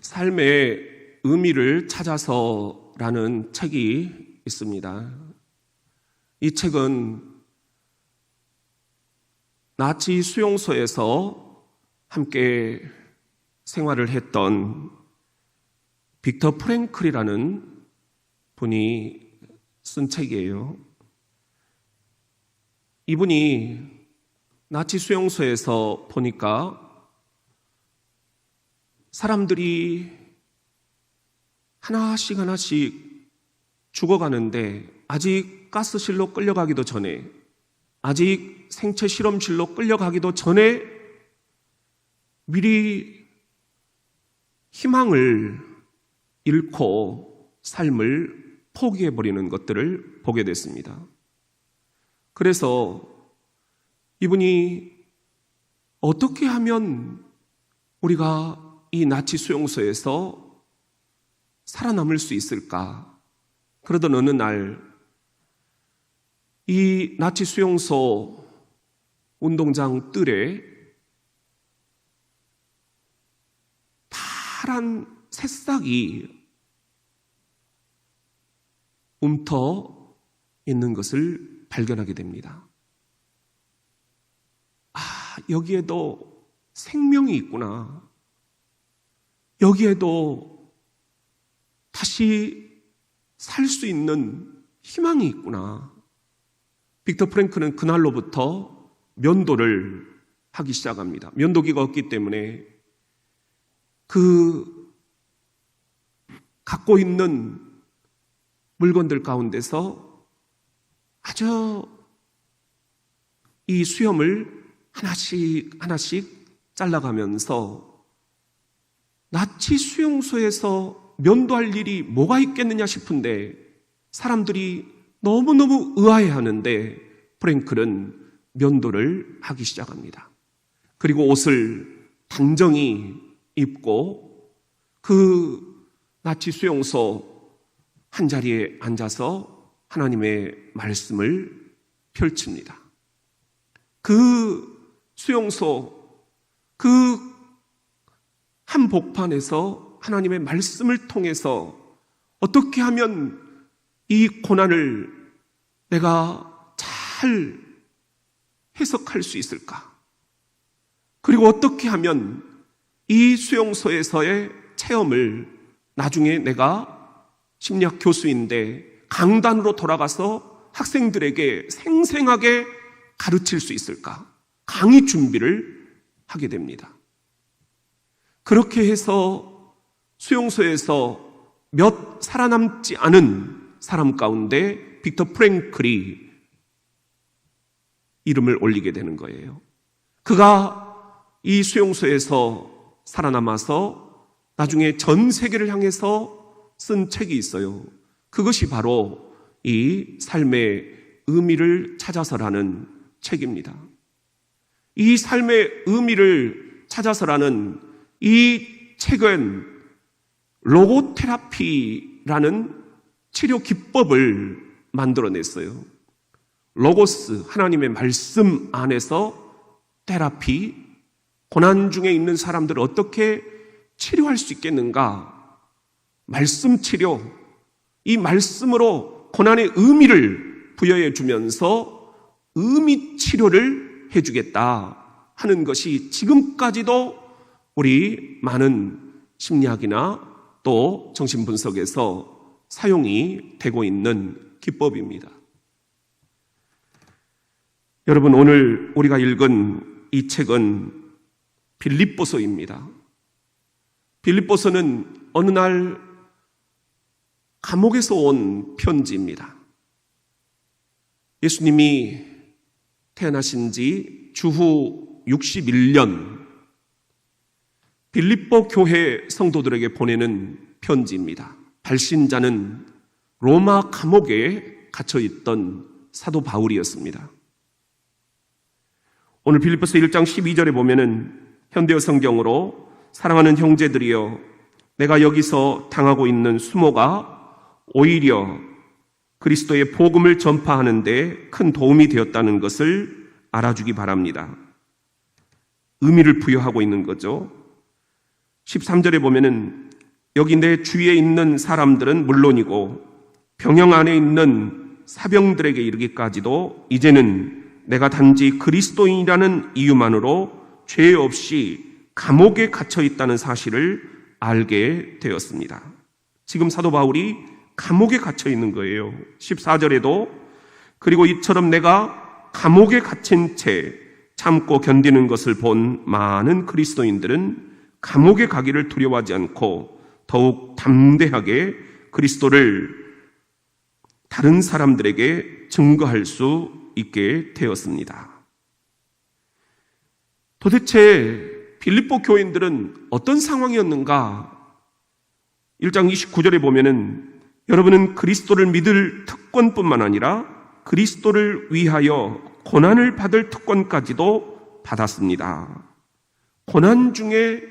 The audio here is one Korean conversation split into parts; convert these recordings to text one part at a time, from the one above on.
삶의 의미를 찾아서라는 책이 있습니다. 이 책은 나치 수용소에서 함께 생활을 했던 빅터 프랭클이라는 분이 쓴 책이에요. 이분이 나치 수용소에서 보니까 사람들이 하나씩 죽어가는데 아직 가스실로 끌려가기도 전에, 아직 생체 실험실로 끌려가기도 전에 미리 희망을 잃고 삶을 포기해버리는 것들을 보게 됐습니다. 그래서 이분이 어떻게 하면 우리가 이 나치 수용소에서 살아남을 수 있을까? 그러던 어느 날 이 나치 수용소 운동장 뜰에 파란 새싹이 움터 있는 것을 발견하게 됩니다. 여기에도 생명이 있구나. 여기에도 다시 살 수 있는 희망이 있구나. 빅터 프랭클은 그날로부터 면도를 하기 시작합니다. 면도기가 없기 때문에 그 갖고 있는 물건들 가운데서 아주 이 수염을 하나씩 잘라가면서 나치 수용소에서 면도할 일이 뭐가 있겠느냐 싶은데 사람들이 너무너무 의아해하는데 프랭클은 면도를 하기 시작합니다. 그리고 옷을 단정히 입고 그 나치 수용소 한자리에 앉아서 하나님의 말씀을 펼칩니다. 그 수용소 그 한복판에서 하나님의 말씀을 통해서 어떻게 하면 이 고난을 내가 잘 해석할 수 있을까? 그리고 어떻게 하면 이 수용소에서의 체험을 나중에 내가 심리학 교수인데 강단으로 돌아가서 학생들에게 생생하게 가르칠 수 있을까? 강의 준비를 하게 됩니다. 그렇게 해서 수용소에서 몇 살아남지 않은 사람 가운데 빅터 프랭클이 이름을 올리게 되는 거예요. 그가 이 수용소에서 살아남아서 나중에 전 세계를 향해서 쓴 책이 있어요. 그것이 바로 이 삶의 의미를 찾아서라는 책입니다. 이 삶의 의미를 찾아서라는 이 책은 로고테라피라는 치료 기법을 만들어냈어요. 로고스, 하나님의 말씀 안에서 테라피, 고난 중에 있는 사람들을 어떻게 치료할 수 있겠는가? 말씀 치료, 이 말씀으로 고난의 의미를 부여해 주면서 의미 치료를 해주겠다 하는 것이 지금까지도 우리 많은 심리학이나 또 정신분석에서 사용이 되고 있는 기법입니다. 여러분, 오늘 우리가 읽은 이 책은 빌립보서입니다. 빌립보서는 어느 날 감옥에서 온 편지입니다. 예수님이 태어나신 지 주후 61년 빌립보 교회 성도들에게 보내는 편지입니다. 발신자는 로마 감옥에 갇혀있던 사도 바울이었습니다. 오늘 빌립보서 1장 12절에 보면은 현대어 성경으로 사랑하는 형제들이여 내가 여기서 당하고 있는 수모가 오히려 그리스도의 복음을 전파하는 데 큰 도움이 되었다는 것을 알아주기 바랍니다. 의미를 부여하고 있는 거죠. 13절에 보면은 여기 내 주위에 있는 사람들은 물론이고 병영 안에 있는 사병들에게 이르기까지도 이제는 내가 단지 그리스도인이라는 이유만으로 죄 없이 감옥에 갇혀 있다는 사실을 알게 되었습니다. 지금 사도 바울이 감옥에 갇혀 있는 거예요. 14절에도 그리고 이처럼 내가 감옥에 갇힌 채 참고 견디는 것을 본 많은 그리스도인들은 감옥에 가기를 두려워하지 않고 더욱 담대하게 그리스도를 다른 사람들에게 증거할 수 있게 되었습니다. 도대체 빌립보 교인들은 어떤 상황이었는가? 1장 29절에 보면은 여러분은 그리스도를 믿을 특권뿐만 아니라 그리스도를 위하여 고난을 받을 특권까지도 받았습니다. 고난 중에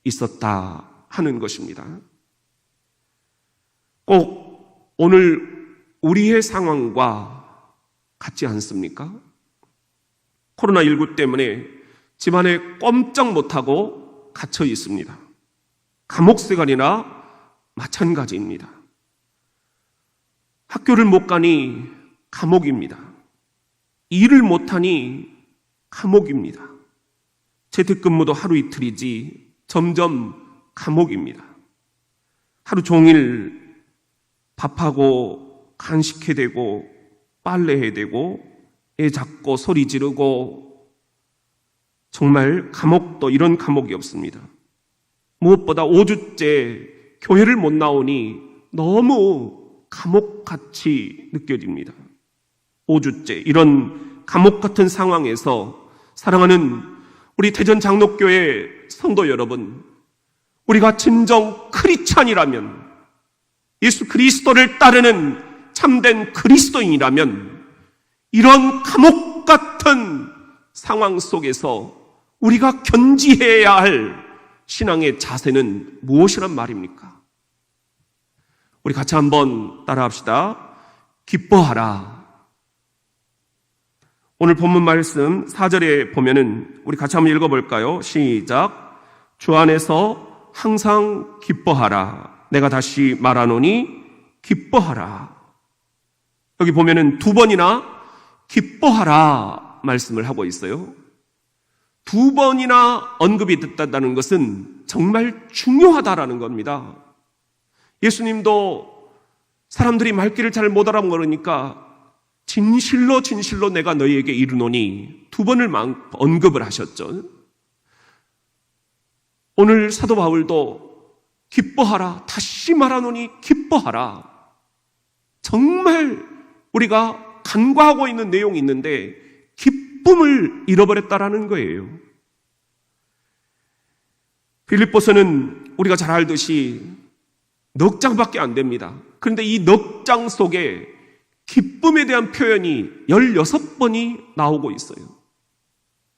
있었다 하는 것입니다. 꼭 오늘 우리의 상황과 같지 않습니까? 코로나19 때문에 집안에 꼼짝 못하고 갇혀 있습니다. 감옥생활이나 마찬가지입니다. 학교를 못 가니 감옥입니다. 일을 못하니 감옥입니다. 재택근무도 하루 이틀이지 점점 감옥입니다. 하루 종일 밥하고 간식해야 되고 빨래해야 되고 애 잡고 소리 지르고 정말 감옥도 이런 감옥이 없습니다. 무엇보다 5주째 교회를 못 나오니 너무 감옥같이 느껴집니다. 5주째 이런 감옥 같은 상황에서 사랑하는 우리 대전 장로교회 성도 여러분, 우리가 진정 크리스찬이라면, 예수 그리스도를 따르는 참된 그리스도인이라면 이런 감옥 같은 상황 속에서 우리가 견지해야 할 신앙의 자세는 무엇이란 말입니까? 우리 같이 한번 따라합시다. 기뻐하라. 오늘 본문 말씀 4절에 보면은 우리 같이 한번 읽어볼까요? 시작. 주 안에서 항상 기뻐하라. 내가 다시 말하노니 기뻐하라. 여기 보면은 두 번이나 기뻐하라 말씀을 하고 있어요. 두 번이나 언급이 됐다는 것은 정말 중요하다라는 겁니다. 예수님도 사람들이 말귀를 잘 못 알아먹으니까 진실로 진실로 내가 너희에게 이르노니 두 번을 언급을 하셨죠. 오늘 사도 바울도 기뻐하라, 다시 말하노니 기뻐하라. 정말 우리가 간과하고 있는 내용이 있는데 기쁨을 잃어버렸다라는 거예요. 빌립보서는 우리가 잘 알듯이 넉 장밖에 안 됩니다. 그런데 이 넉 장 속에 기쁨에 대한 표현이 16번이 나오고 있어요.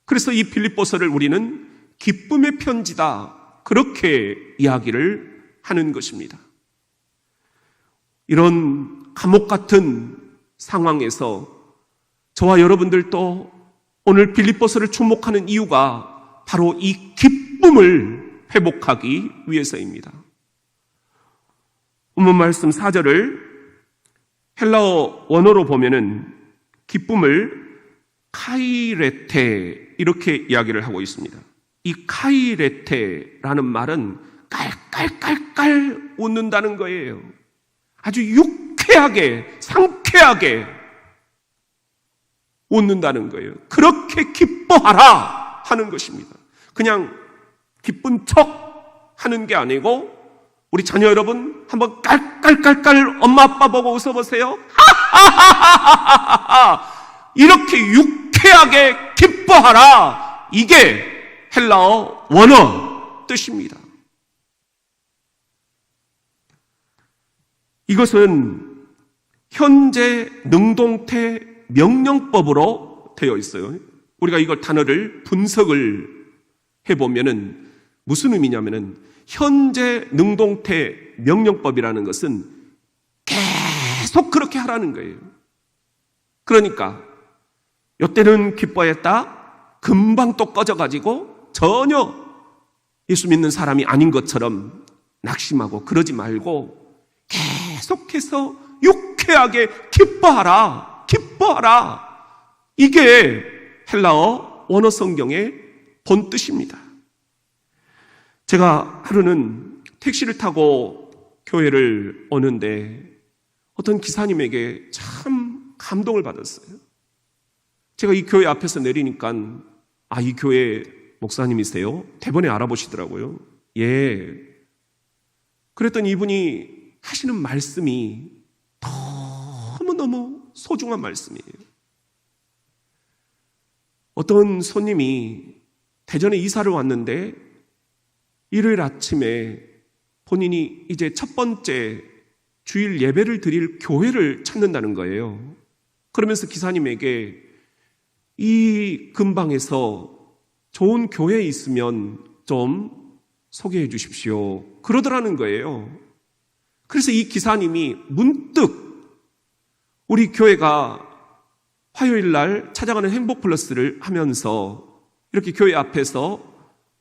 그래서 이 빌립보서를 우리는 기쁨의 편지다, 그렇게 이야기를 하는 것입니다. 이런 감옥 같은 상황에서 저와 여러분들도 오늘 빌립보서를 주목하는 이유가 바로 이 기쁨을 회복하기 위해서입니다. 본문 말씀 4절을 헬라어 원어로 보면은 기쁨을 카이레테 이렇게 이야기를 하고 있습니다. 이 카이레테라는 말은 깔깔깔깔 웃는다는 거예요. 아주 유쾌하게, 상쾌하게 웃는다는 거예요. 그렇게 기뻐하라 하는 것입니다. 그냥 기쁜 척 하는 게 아니고 우리 자녀 여러분 한번 깔깔깔깔 엄마 아빠 보고 웃어보세요. 하하하하하하 이렇게 유쾌하게 기뻐하라. 이게 헬라어 원어 뜻입니다. 이것은 현재 능동태 명령법으로 되어 있어요. 우리가 이걸 단어를 분석을 해보면은 무슨 의미냐면은 현재 능동태 명령법이라는 것은 계속 그렇게 하라는 거예요. 그러니까 이때는 기뻐했다, 금방 또 꺼져가지고 전혀 예수 믿는 사람이 아닌 것처럼 낙심하고 그러지 말고 계속해서 유쾌하게 기뻐하라. 기뻐하라. 이게 헬라어 원어 성경의 본뜻입니다. 제가 하루는 택시를 타고 교회를 오는데 어떤 기사님에게 참 감동을 받았어요. 제가 이 교회 앞에서 내리니까 이 교회 목사님이세요? 대번에 알아보시더라고요. 예. 그랬더니 이분이 하시는 말씀이 너무너무 소중한 말씀이에요. 어떤 손님이 대전에 이사를 왔는데 일요일 아침에 본인이 이제 첫 번째 주일 예배를 드릴 교회를 찾는다는 거예요. 그러면서 기사님에게 이 근방에서 좋은 교회 있으면 좀 소개해 주십시오. 그러더라는 거예요. 그래서 이 기사님이 문득 우리 교회가 화요일 날 찾아가는 행복 플러스를 하면서 이렇게 교회 앞에서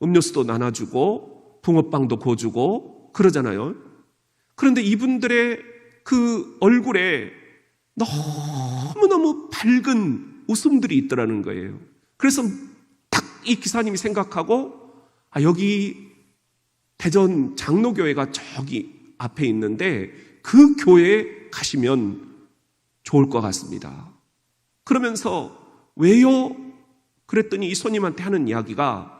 음료수도 나눠주고 붕어빵도 구워주고 그러잖아요. 그런데 이분들의 그 얼굴에 너무너무 밝은 웃음들이 있더라는 거예요. 그래서 딱 이 기사님이 생각하고 여기 대전 장로교회가 저기 앞에 있는데 그 교회에 가시면 좋을 것 같습니다. 그러면서 왜요? 그랬더니 이 손님한테 하는 이야기가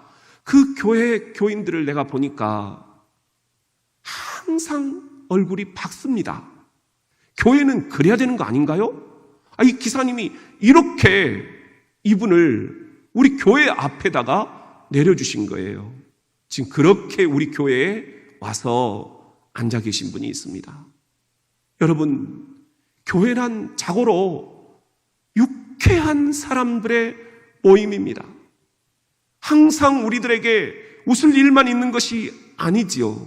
그 교회 교인들을 내가 보니까 항상 얼굴이 밝습니다. 교회는 그래야 되는 거 아닌가요? 이 기사님이 이렇게 이분을 우리 교회 앞에다가 내려주신 거예요. 지금 그렇게 우리 교회에 와서 앉아 계신 분이 있습니다. 여러분, 교회란 자고로 유쾌한 사람들의 모임입니다. 항상 우리들에게 웃을 일만 있는 것이 아니지요.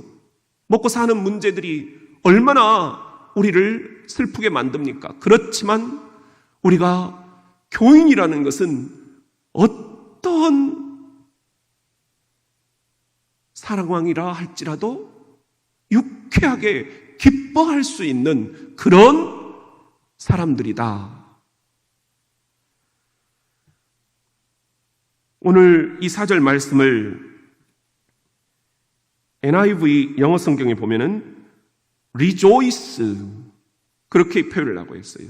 먹고 사는 문제들이 얼마나 우리를 슬프게 만듭니까? 그렇지만 우리가 교인이라는 것은 어떤 상황이라 할지라도 유쾌하게 기뻐할 수 있는 그런 사람들이다. 오늘 이 4절 말씀을 NIV 영어 성경에 보면은 rejoice 그렇게 표현을 하고 있어요.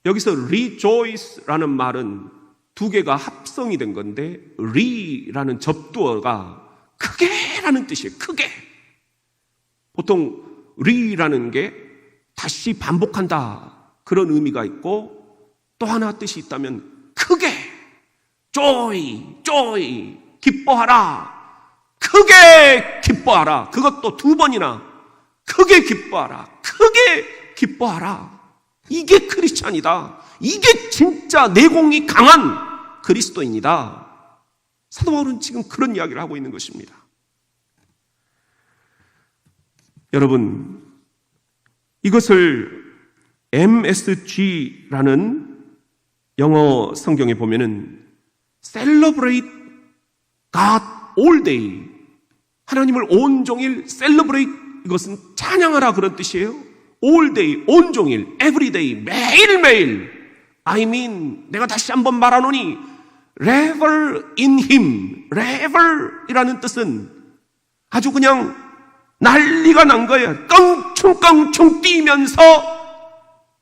여기서 rejoice라는 말은 두 개가 합성이 된 건데 re라는 접두어가 크게라는 뜻이에요. 크게. 보통 re라는 게 다시 반복한다 그런 의미가 있고 또 하나 뜻이 있다면 크게 joy 기뻐하라 크게 기뻐하라 그것도 두 번이나 크게 기뻐하라 크게 기뻐하라 이게 크리스찬이다. 이게 진짜 내공이 강한 그리스도인이다. 사도 바울은 지금 그런 이야기를 하고 있는 것입니다. 여러분, 이것을 MSG라는 영어 성경에 보면은 Celebrate God all day. 하나님을 온종일 celebrate 이것은 찬양하라 그런 뜻이에요. all day, 온종일, every day, 매일매일. I mean, 내가 다시 한번 말하노니 revel in him. revel이라는 뜻은 아주 그냥 난리가 난 거예요. 껑충껑충 뛰면서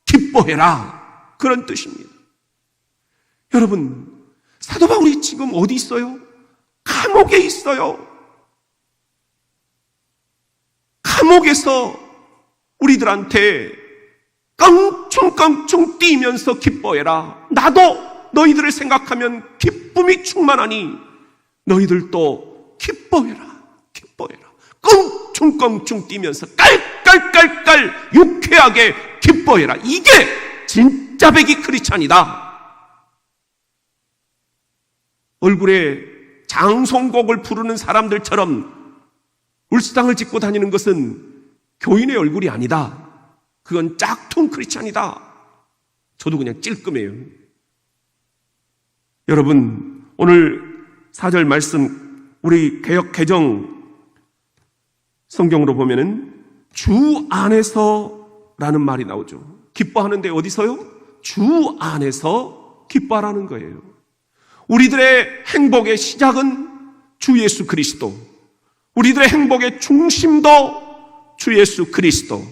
기뻐해라. 그런 뜻입니다. 여러분, 사도 바울이 지금 어디 있어요? 감옥에 있어요. 감옥에서 우리들한테 껑충껑충 뛰면서 기뻐해라. 나도 너희들을 생각하면 기쁨이 충만하니 너희들도 기뻐해라. 기뻐해라. 껑충껑충 뛰면서 깔깔깔깔 유쾌하게 기뻐해라. 이게 진짜 배기 크리스찬이다. 얼굴에 장송곡을 부르는 사람들처럼 울상을 짓고 다니는 것은 교인의 얼굴이 아니다. 그건 짝퉁 크리스찬이다. 저도 그냥 찔끔해요. 여러분, 오늘 4절 말씀 우리 개역 개정 성경으로 보면은 주 안에서라는 말이 나오죠. 기뻐하는데 어디서요? 주 안에서 기뻐하라는 거예요. 우리들의 행복의 시작은 주 예수 그리스도, 우리들의 행복의 중심도 주 예수 그리스도,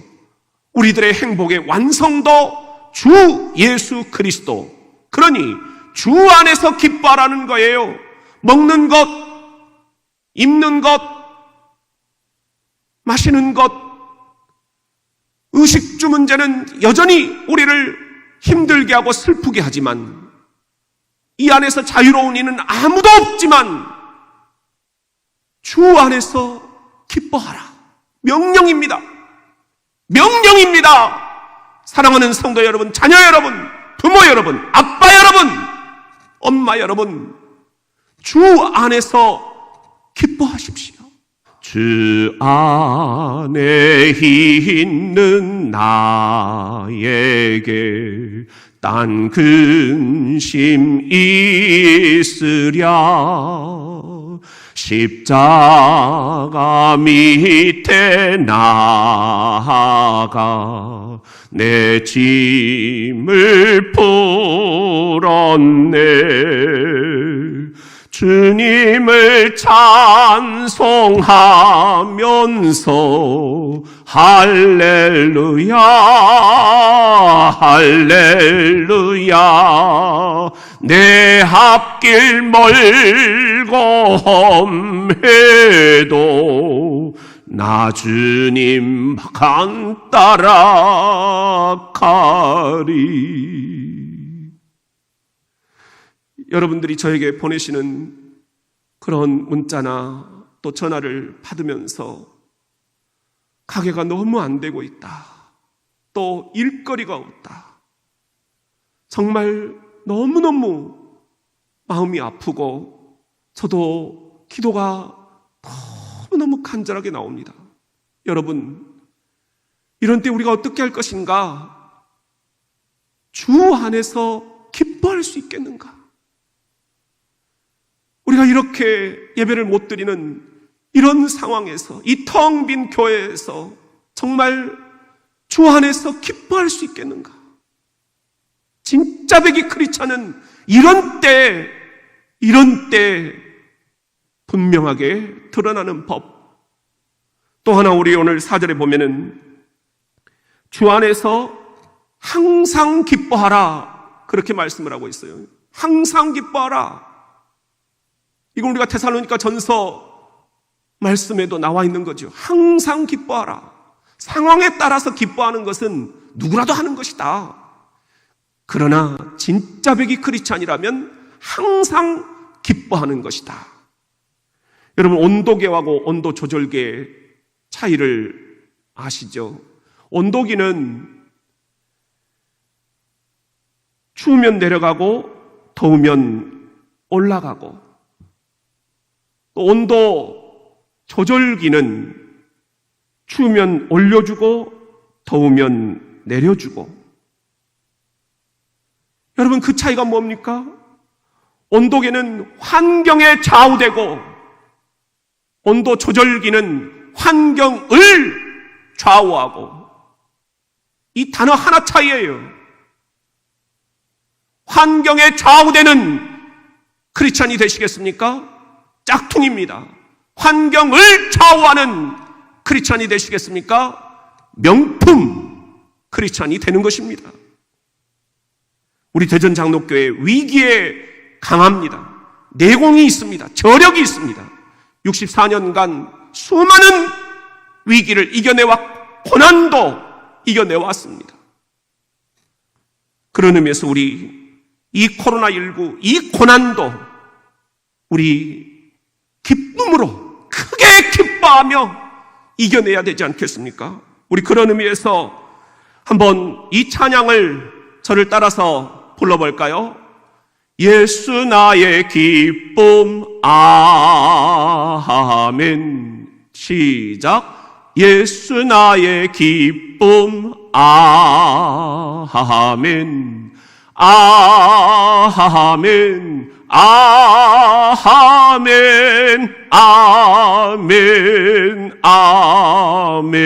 우리들의 행복의 완성도 주 예수 그리스도. 그러니 주 안에서 기뻐하라는 거예요. 먹는 것, 입는 것, 마시는 것, 의식주 문제는 여전히 우리를 힘들게 하고 슬프게 하지만 이 안에서 자유로운 이는 아무도 없지만 주 안에서 기뻐하라. 명령입니다. 명령입니다. 사랑하는 성도 여러분, 자녀 여러분, 부모 여러분, 아빠 여러분, 엄마 여러분, 주 안에서 기뻐하십시오. 주 안에 있는 나에게 딴 근심 있으랴. 십자가 밑에 나아가 내 짐을 풀었네. 주님을 찬송하면서 할렐루야 할렐루야. 내 앞길 멀고 험해도 나 주님 간 따라가리. 여러분들이 저에게 보내시는 그런 문자나 또 전화를 받으면서 가게가 너무 안 되고 있다, 또 일거리가 없다, 정말 너무너무 마음이 아프고 저도 기도가 너무너무 간절하게 나옵니다. 여러분, 이런 때 우리가 어떻게 할 것인가? 주 안에서 기뻐할 수 있겠는가? 우리가 이렇게 예배를 못 드리는 이런 상황에서, 이 텅 빈 교회에서 정말 주 안에서 기뻐할 수 있겠는가? 진짜 배기 크리스찬은 이런 때 분명하게 드러나는 법. 또 하나, 우리 오늘 4절에 보면은 주 안에서 항상 기뻐하라, 그렇게 말씀을 하고 있어요. 항상 기뻐하라. 이건 우리가 데살로니가 전서 말씀에도 나와 있는 거죠. 항상 기뻐하라. 상황에 따라서 기뻐하는 것은 누구라도 하는 것이다. 그러나 진짜 배기 크리스찬이라면 항상 기뻐하는 것이다. 여러분, 온도계하고 온도 조절계의 차이를 아시죠? 온도계는 추우면 내려가고 더우면 올라가고, 또 온도 조절기는 추우면 올려주고 더우면 내려주고. 여러분, 그 차이가 뭡니까? 온도계는 환경에 좌우되고 온도 조절기는 환경을 좌우하고. 이 단어 하나 차이예요. 환경에 좌우되는 크리스찬이 되시겠습니까? 짝퉁입니다. 환경을 좌우하는 크리스찬이 되시겠습니까? 명품 크리스찬이 되는 것입니다. 우리 대전장로교회 위기에 강합니다. 내공이 있습니다. 저력이 있습니다. 64년간 수많은 위기를 이겨내왔고 고난도 이겨내왔습니다. 그런 의미에서 우리 이 코로나19, 이 고난도 우리 기쁨으로 크게 기뻐하며 이겨내야 되지 않겠습니까? 우리 그런 의미에서 한번 이 찬양을 저를 따라서 불러볼까요? 예수 나의 기쁨, 아멘. 시작. 예수 나의 기쁨, 아멘. 아멘. 아멘, 아멘, 아멘.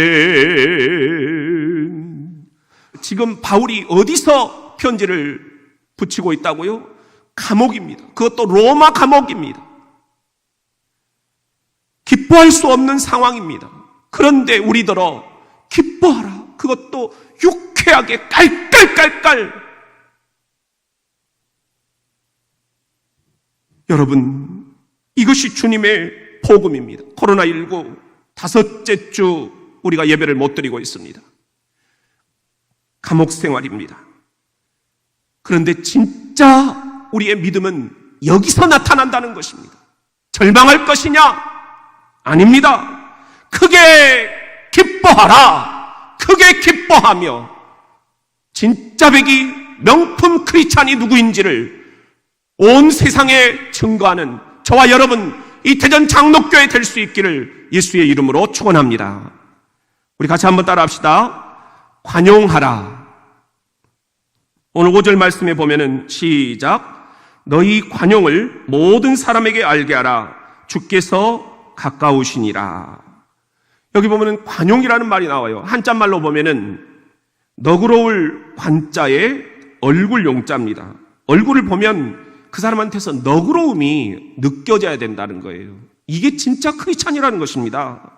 지금 바울이 어디서 편지를 붙이고 있다고요? 감옥입니다. 그것도 로마 감옥입니다. 기뻐할 수 없는 상황입니다. 그런데 우리들어 기뻐하라. 그것도 유쾌하게 깔깔깔깔. 여러분, 이것이 주님의 복음입니다. 코로나19 5째 주 우리가 예배를 못 드리고 있습니다. 감옥 생활입니다. 그런데 진짜 우리의 믿음은 여기서 나타난다는 것입니다. 절망할 것이냐? 아닙니다. 크게 기뻐하라. 크게 기뻐하며 진짜 백이 명품 크리스찬이 누구인지를 온 세상에 증거하는 저와 여러분 이 대전 장로교회 될 수 있기를 예수의 이름으로 축원합니다. 우리 같이 한번 따라합시다. 관용하라. 오늘 5절 말씀에 보면은 시작. 너희 관용을 모든 사람에게 알게 하라. 주께서 가까우시니라. 여기 보면은 관용이라는 말이 나와요. 한자말로 보면은 너그러울 관자에 얼굴 용자입니다. 얼굴을 보면 그 사람한테서 너그러움이 느껴져야 된다는 거예요. 이게 진짜 크리스찬이라는 것입니다.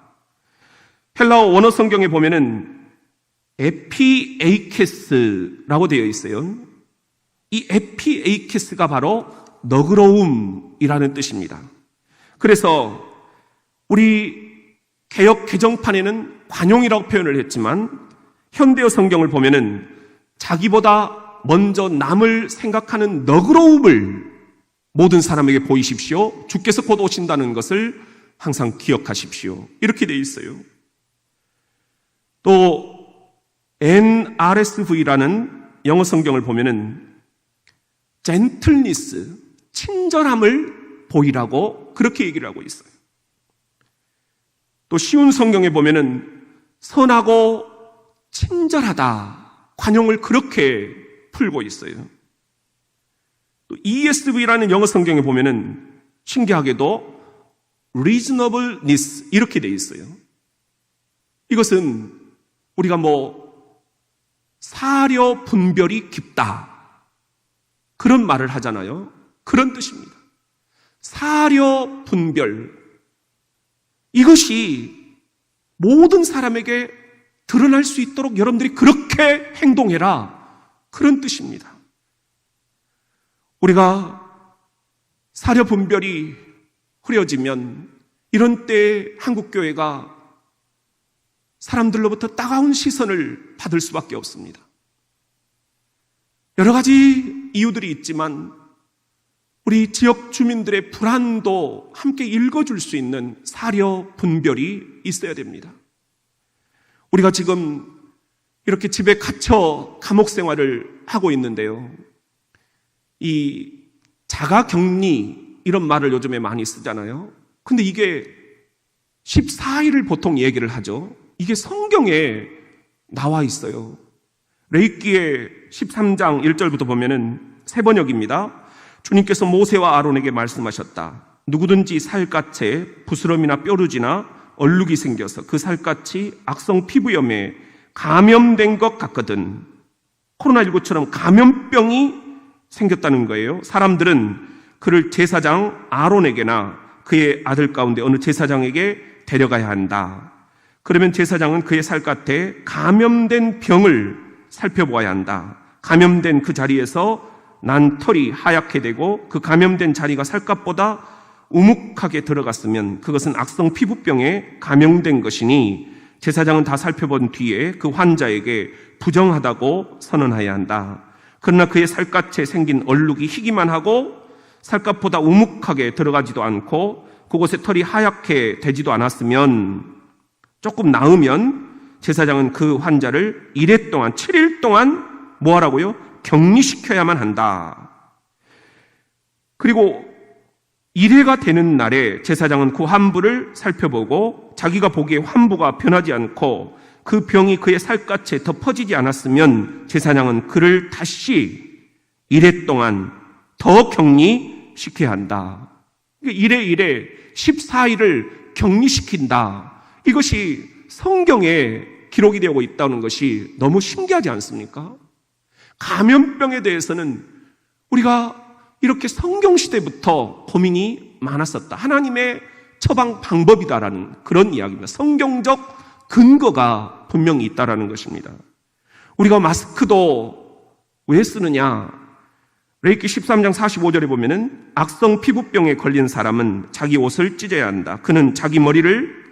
헬라어 원어 성경에 보면은 에피에이케스라고 되어 있어요. 이 에피에이케스가 바로 너그러움이라는 뜻입니다. 그래서 우리 개역 개정판에는 관용이라고 표현을 했지만 현대어 성경을 보면은 자기보다 먼저 남을 생각하는 너그러움을 모든 사람에게 보이십시오. 주께서 곧 오신다는 것을 항상 기억하십시오. 이렇게 되어 있어요. 또 NRSV라는 영어 성경을 보면은 gentleness, 친절함을 보이라고 그렇게 얘기를 하고 있어요. 또 쉬운 성경에 보면은 선하고 친절하다, 관용을 그렇게 풀고 있어요. 또 ESV라는 영어 성경에 보면은 신기하게도 reasonableness 이렇게 돼 있어요. 이것은 우리가 사려 분별이 깊다 그런 말을 하잖아요. 그런 뜻입니다. 사려 분별, 이것이 모든 사람에게 드러날 수 있도록 여러분들이 그렇게 행동해라 그런 뜻입니다. 우리가 사려 분별이 흐려지면 이런 때 한국교회가 사람들로부터 따가운 시선을 받을 수밖에 없습니다. 여러 가지 이유들이 있지만 우리 지역 주민들의 불안도 함께 읽어줄 수 있는 사려 분별이 있어야 됩니다. 우리가 지금 이렇게 집에 갇혀 감옥 생활을 하고 있는데요. 이 자가격리 이런 말을 요즘에 많이 쓰잖아요. 근데 이게 14일을 보통 얘기를 하죠. 이게 성경에 나와 있어요. 레위기의 13장 1절부터 보면은 세 번역입니다. 주님께서 모세와 아론에게 말씀하셨다. 누구든지 살갗에 부스럼이나 뾰루지나 얼룩이 생겨서 그 살갗이 악성 피부염에 감염된 것 같거든. 코로나19처럼 감염병이 생겼다는 거예요. 사람들은 그를 제사장 아론에게나 그의 아들 가운데 어느 제사장에게 데려가야 한다. 그러면 제사장은 그의 살갗에 감염된 병을 살펴보아야 한다. 감염된 그 자리에서 난 털이 하얗게 되고 그 감염된 자리가 살갗보다 우묵하게 들어갔으면 그것은 악성 피부병에 감염된 것이니 제사장은 다 살펴본 뒤에 그 환자에게 부정하다고 선언해야 한다. 그러나 그의 살갗에 생긴 얼룩이 희기만 하고 살갗보다 우묵하게 들어가지도 않고 그곳에 털이 하얗게 되지도 않았으면 조금 나으면 제사장은 그 환자를 1회 동안 7일 동안 뭐 하라고요? 격리시켜야만 한다. 그리고 1회가 되는 날에 제사장은 그 환부를 살펴보고 자기가 보기에 환부가 변하지 않고 그 병이 그의 살갗에 덮어지지 않았으면 제사장은 그를 다시 1회 동안 더 격리 격리시켜야 한다. 이래 14일을 격리시킨다. 이것이 성경에 기록이 되고 있다는 것이 너무 신기하지 않습니까? 감염병에 대해서는 우리가 이렇게 성경시대부터 고민이 많았었다. 하나님의 처방 방법이다라는 그런 이야기입니다. 성경적 근거가 분명히 있다라는 것입니다. 우리가 마스크도 왜 쓰느냐? 레위기 13장 45절에 보면은 악성 피부병에 걸린 사람은 자기 옷을 찢어야 한다. 그는 자기 머리를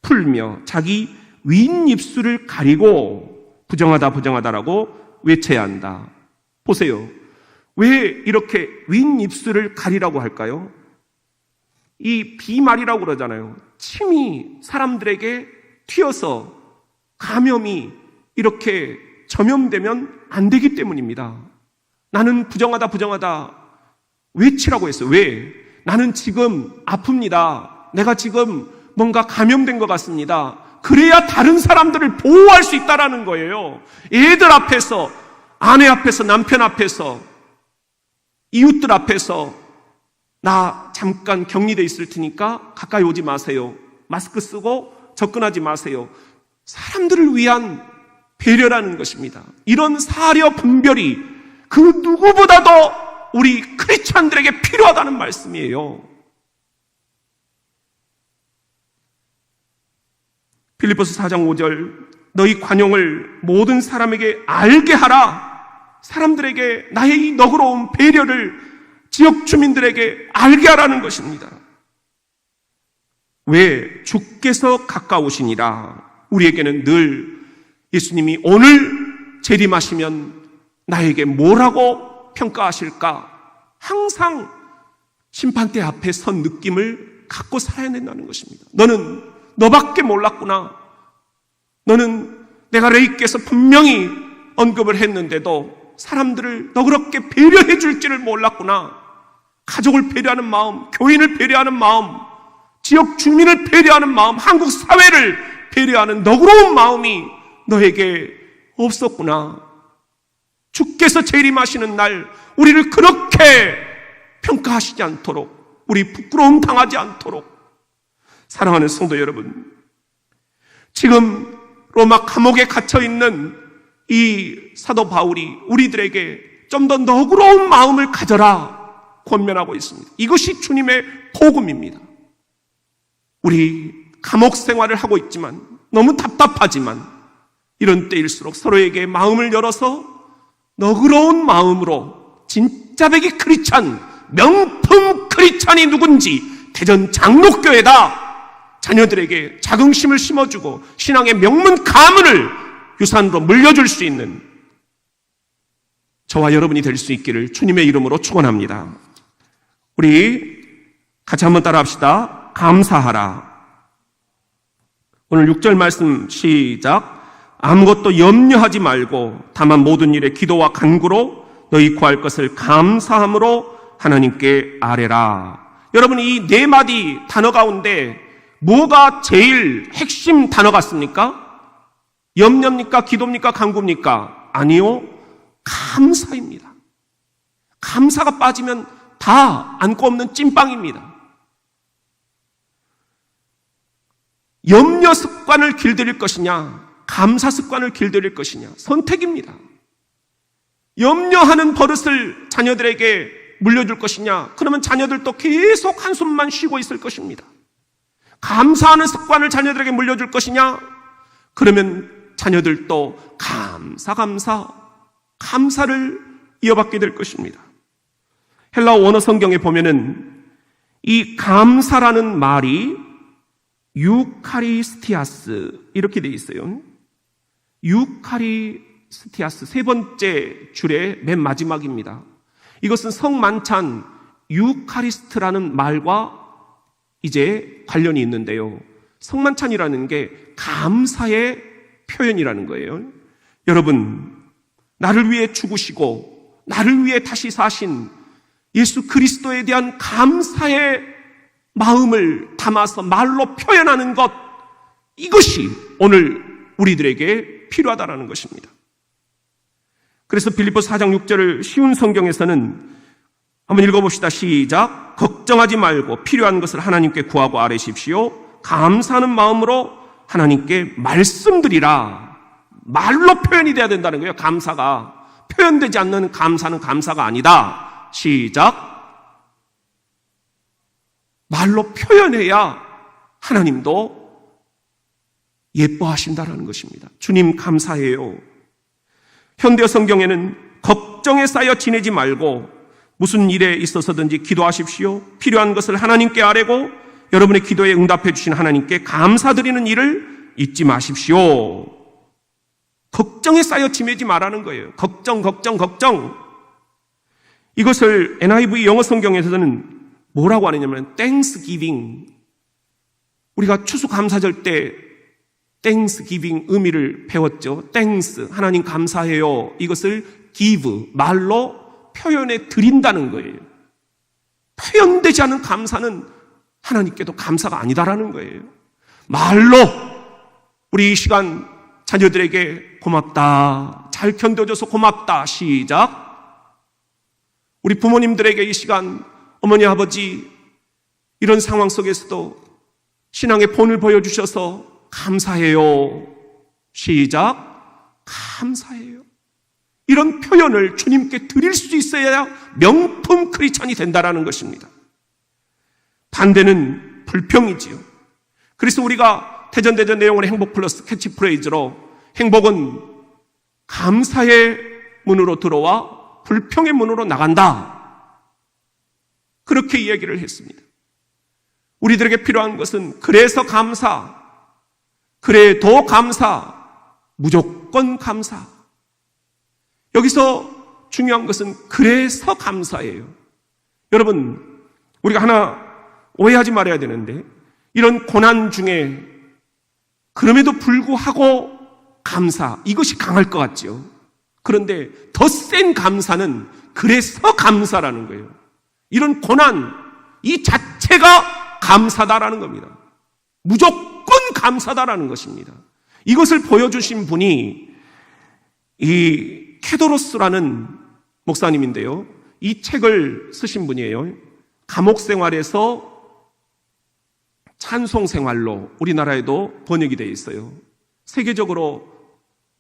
풀며 자기 윗입술을 가리고 부정하다라고 외쳐야 한다. 보세요. 왜 이렇게 윗입술을 가리라고 할까요? 이 비말이라고 그러잖아요. 침이 사람들에게 튀어서 감염이 이렇게 전염되면 안 되기 때문입니다. 나는 부정하다 외치라고 했어요. 왜? 나는 지금 아픕니다. 내가 지금 뭔가 감염된 것 같습니다. 그래야 다른 사람들을 보호할 수 있다라는 거예요. 애들 앞에서, 아내 앞에서, 남편 앞에서, 이웃들 앞에서 나 잠깐 격리돼 있을 테니까 가까이 오지 마세요. 마스크 쓰고 접근하지 마세요. 사람들을 위한 배려라는 것입니다. 이런 사려 분별이 그 누구보다도 우리 크리스찬들에게 필요하다는 말씀이에요. 빌립보서 4장 5절 너희 관용을 모든 사람에게 알게 하라. 사람들에게 나의 이 너그러운 배려를 지역 주민들에게 알게 하라는 것입니다. 왜? 주께서 가까우시니라. 우리에게는 늘 예수님이 오늘 재림하시면 나에게 뭐라고 평가하실까? 항상 심판대 앞에 선 느낌을 갖고 살아야 된다는 것입니다. 너는 너밖에 몰랐구나. 너는 내가 레이께서 분명히 언급을 했는데도 사람들을 너그럽게 배려해 줄지를 몰랐구나. 가족을 배려하는 마음, 교인을 배려하는 마음, 지역 주민을 배려하는 마음, 한국 사회를 배려하는 너그러운 마음이 너에게 없었구나. 주께서 재림하시는 날 우리를 그렇게 평가하시지 않도록, 우리 부끄러움 당하지 않도록. 사랑하는 성도 여러분, 지금 로마 감옥에 갇혀있는 이 사도 바울이 우리들에게 좀 더 너그러운 마음을 가져라 권면하고 있습니다. 이것이 주님의 복음입니다. 우리 감옥 생활을 하고 있지만 너무 답답하지만 이런 때일수록 서로에게 마음을 열어서 너그러운 마음으로 진짜 백이 크리스찬, 명품 크리스찬이 누군지 대전 장로교회다. 자녀들에게 자긍심을 심어주고 신앙의 명문 가문을 유산으로 물려줄 수 있는 저와 여러분이 될 수 있기를 주님의 이름으로 축원합니다. 우리 같이 한번 따라합시다. 감사하라. 오늘 6절 말씀 시작. 아무것도 염려하지 말고 다만 모든 일에 기도와 간구로 너희 구할 것을 감사함으로 하나님께 아뢰라. 여러분, 이 네 마디 단어 가운데 뭐가 제일 핵심 단어 같습니까? 염려입니까? 기도입니까? 간구입니까? 아니요. 감사입니다. 감사가 빠지면 다 안고 없는 찐빵입니다. 염려 습관을 길들일 것이냐, 감사 습관을 길들일 것이냐, 선택입니다. 염려하는 버릇을 자녀들에게 물려줄 것이냐, 그러면 자녀들도 계속 한숨만 쉬고 있을 것입니다. 감사하는 습관을 자녀들에게 물려줄 것이냐, 그러면 자녀들도 감사를 이어받게 될 것입니다. 헬라어 원어 성경에 보면은 이 감사라는 말이 유카리스티아스 이렇게 되어 있어요. 유카리스티아스 세 번째 줄의 맨 마지막입니다. 이것은 성만찬 유카리스트라는 말과 이제 관련이 있는데요. 성만찬이라는 게 감사의 표현이라는 거예요. 여러분, 나를 위해 죽으시고 나를 위해 다시 사신 예수 그리스도에 대한 감사의 마음을 담아서 말로 표현하는 것, 이것이 오늘 우리들에게 필요하다는 것입니다. 그래서 빌립보서 4장 6절을 쉬운 성경에서는 한번 읽어봅시다. 시작. 걱정하지 말고 필요한 것을 하나님께 구하고 아뢰십시오. 감사하는 마음으로 하나님께 말씀드리라. 말로 표현이 돼야 된다는 거예요. 감사가. 표현되지 않는 감사는 감사가 아니다. 시작. 말로 표현해야 하나님도 예뻐하신다라는 것입니다. 주님 감사해요. 현대 성경에는 걱정에 쌓여 지내지 말고 무슨 일에 있어서든지 기도하십시오. 필요한 것을 하나님께 아뢰고 여러분의 기도에 응답해 주신 하나님께 감사드리는 일을 잊지 마십시오. 걱정에 쌓여 지내지 말라는 거예요. 걱정. 이것을 NIV 영어 성경에서는 뭐라고 하느냐면 Thanksgiving. 우리가 추수감사절 때 Thanksgiving 의미를 배웠죠. Thanks, 하나님 감사해요. 이것을 give, 말로 표현해 드린다는 거예요. 표현되지 않은 감사는 하나님께도 감사가 아니다라는 거예요. 말로 우리 이 시간 자녀들에게 고맙다, 잘 견뎌줘서 고맙다. 시작. 우리 부모님들에게 이 시간 어머니 아버지 이런 상황 속에서도 신앙의 본을 보여주셔서 감사해요. 시작. 감사해요. 이런 표현을 주님께 드릴 수 있어야 명품 크리스찬이 된다라는 것입니다. 반대는 불평이지요. 그래서 우리가 대전대전 내용을 행복 플러스 캐치프레이즈로 행복은 감사의 문으로 들어와 불평의 문으로 나간다. 그렇게 이야기를 했습니다. 우리들에게 필요한 것은 그래서 감사, 그래도 감사, 무조건 감사. 여기서 중요한 것은 그래서 감사예요. 여러분, 우리가 하나 오해하지 말아야 되는데 이런 고난 중에 그럼에도 불구하고 감사, 이것이 강할 것 같죠. 그런데 더 센 감사는 그래서 감사라는 거예요. 이런 고난, 이 자체가 감사다라는 겁니다. 무조건 감사다라는 것입니다. 이것을 보여주신 분이 이 케도로스라는 목사님인데요. 이 책을 쓰신 분이에요. 감옥 생활에서 찬송 생활로 우리나라에도 번역이 되어 있어요. 세계적으로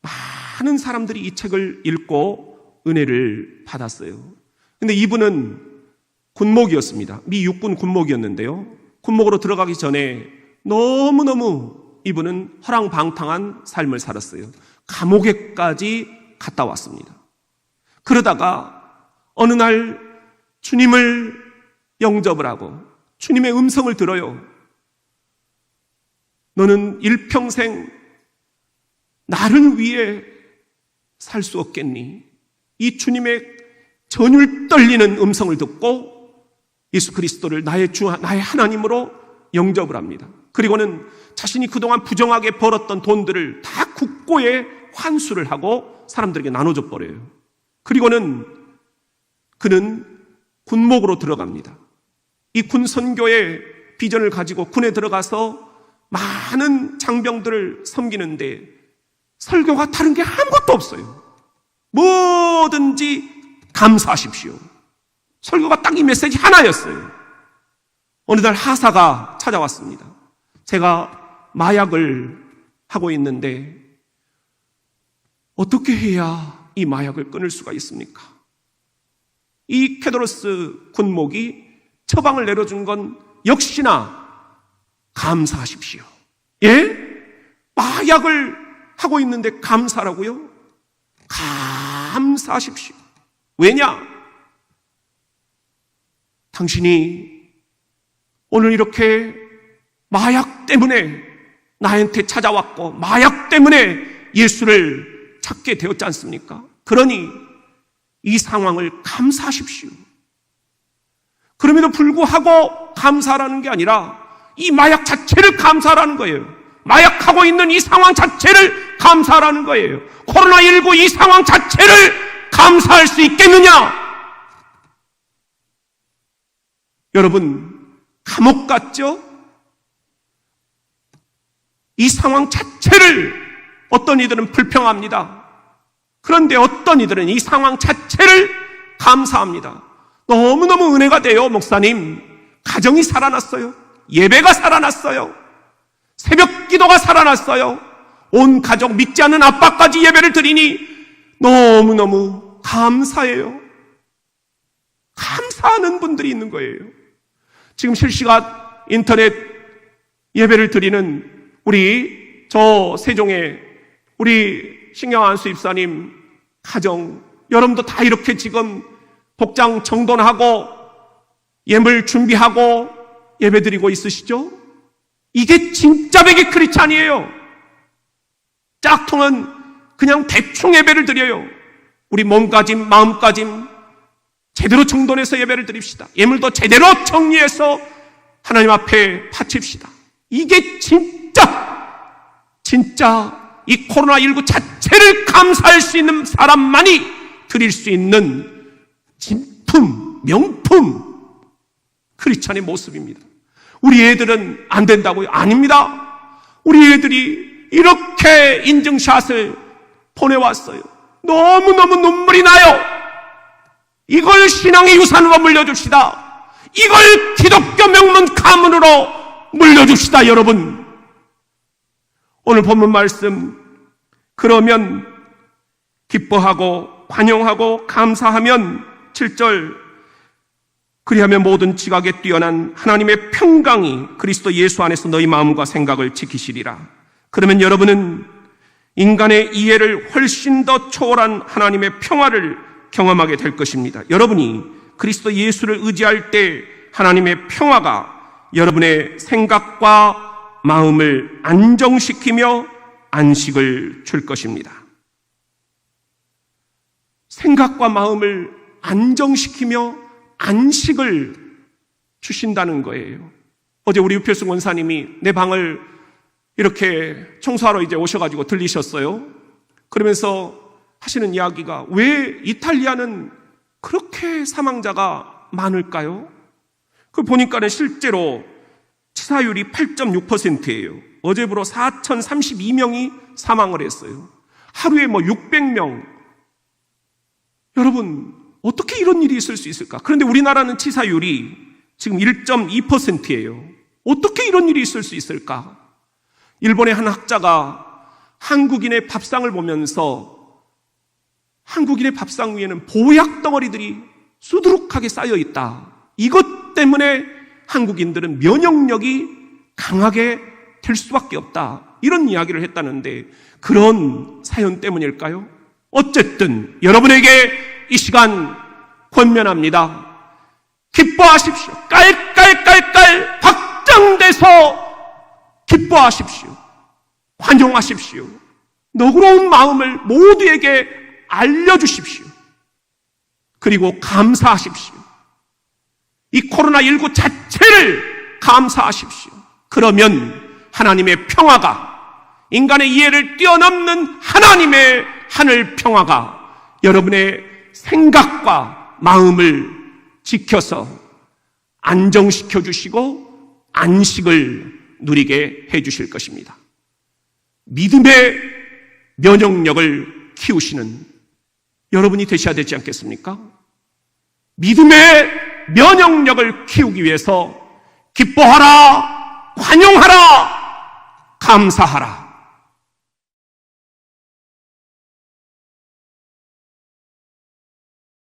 많은 사람들이 이 책을 읽고 은혜를 받았어요. 근데 이분은 군목이었습니다. 미 육군 군목이었는데요. 군목으로 들어가기 전에 너무너무 이분은 허랑방탕한 삶을 살았어요. 감옥에까지 갔다 왔습니다. 그러다가 어느 날 주님을 영접을 하고 주님의 음성을 들어요. 너는 일평생 나를 위해 살 수 없겠니? 이 주님의 전율 떨리는 음성을 듣고 예수 그리스도를 나의 주, 나의 하나님으로 영접을 합니다. 그리고는 자신이 그동안 부정하게 벌었던 돈들을 다 국고에 환수를 하고 사람들에게 나눠줘 버려요. 그리고는 그는 군목으로 들어갑니다. 이 군선교의 비전을 가지고 군에 들어가서 많은 장병들을 섬기는데 설교가 다른 게 아무것도 없어요. 뭐든지 감사하십시오. 설교가 딱 이 메시지 하나였어요. 어느 날 하사가 찾아왔습니다. 제가 마약을 하고 있는데 어떻게 해야 이 마약을 끊을 수가 있습니까? 이 케도로스 군목이 처방을 내려준 건 역시나 감사하십시오. 예? 마약을 하고 있는데 감사라고요? 감사하십시오. 왜냐? 당신이 오늘 이렇게 마약 때문에 나한테 찾아왔고 마약 때문에 예수를 찾게 되었지 않습니까? 그러니 이 상황을 감사하십시오. 그럼에도 불구하고 감사라는 게 아니라 이 마약 자체를 감사라는 거예요. 마약하고 있는 이 상황 자체를 감사라는 거예요. 코로나19 이 상황 자체를 감사할 수 있겠느냐? 여러분, 감옥 같죠? 이 상황 자체를 어떤 이들은 불평합니다. 그런데 어떤 이들은 이 상황 자체를 감사합니다. 너무너무 은혜가 돼요. 목사님, 가정이 살아났어요. 예배가 살아났어요. 새벽 기도가 살아났어요. 온 가족, 믿지 않는 아빠까지 예배를 드리니 너무너무 감사해요. 감사하는 분들이 있는 거예요. 지금 실시간 인터넷 예배를 드리는 우리 저 세종의 우리 신경안 수입사님 가정, 여러분도 다 이렇게 지금 복장 정돈하고 예물 준비하고 예배 드리고 있으시죠? 이게 진짜 백이 크리스찬이에요. 짝퉁은 그냥 대충 예배를 드려요. 우리 몸가짐, 마음가짐 제대로 정돈해서 예배를 드립시다. 예물도 제대로 정리해서 하나님 앞에 바칩시다. 이게 진짜 이 코로나19 자체를 감사할 수 있는 사람만이 드릴 수 있는 진품, 명품 크리스찬의 모습입니다. 우리 애들은 안 된다고요? 아닙니다. 우리 애들이 이렇게 인증샷을 보내왔어요. 너무너무 눈물이 나요. 이걸 신앙의 유산으로 물려줍시다. 이걸 기독교 명문 가문으로 물려줍시다. 여러분, 오늘 본문 말씀, 그러면 기뻐하고 관용하고 감사하면 7절, 그리하면 모든 지각에 뛰어난 하나님의 평강이 그리스도 예수 안에서 너희 마음과 생각을 지키시리라. 그러면 여러분은 인간의 이해를 훨씬 더 초월한 하나님의 평화를 경험하게 될 것입니다. 여러분이 그리스도 예수를 의지할 때 하나님의 평화가 여러분의 생각과 마음을 안정시키며 안식을 줄 것입니다. 생각과 마음을 안정시키며 안식을 주신다는 거예요. 어제 우리 유필승 원사님이 내 방을 이렇게 청소하러 이제 오셔가지고 들리셨어요. 그러면서 하시는 이야기가, 왜 이탈리아는 그렇게 사망자가 많을까요? 그 보니까는 실제로 치사율이 8.6%예요. 어제부로 4,032명이 사망을 했어요. 하루에 600명. 여러분, 어떻게 이런 일이 있을 수 있을까? 그런데 우리나라는 치사율이 지금 1.2%예요. 어떻게 이런 일이 있을 수 있을까? 일본의 한 학자가 한국인의 밥상을 보면서 한국인의 밥상 위에는 보약 덩어리들이 수두룩하게 쌓여 있다. 이것 때문에 한국인들은 면역력이 강하게 될 수밖에 없다. 이런 이야기를 했다는데, 그런 사연 때문일까요? 어쨌든 여러분에게 이 시간 권면합니다. 기뻐하십시오. 깔깔깔깔 확장돼서 기뻐하십시오. 환영하십시오. 너그러운 마음을 모두에게 알려주십시오. 그리고 감사하십시오. 이 코로나19 자체를 감사하십시오. 그러면 하나님의 평화가, 인간의 이해를 뛰어넘는 하나님의 하늘 평화가 여러분의 생각과 마음을 지켜서 안정시켜 주시고 안식을 누리게 해 주실 것입니다. 믿음의 면역력을 키우시는 여러분이 되셔야 되지 않겠습니까? 믿음의 면역력을 키우기 위해서 기뻐하라, 관용하라, 감사하라.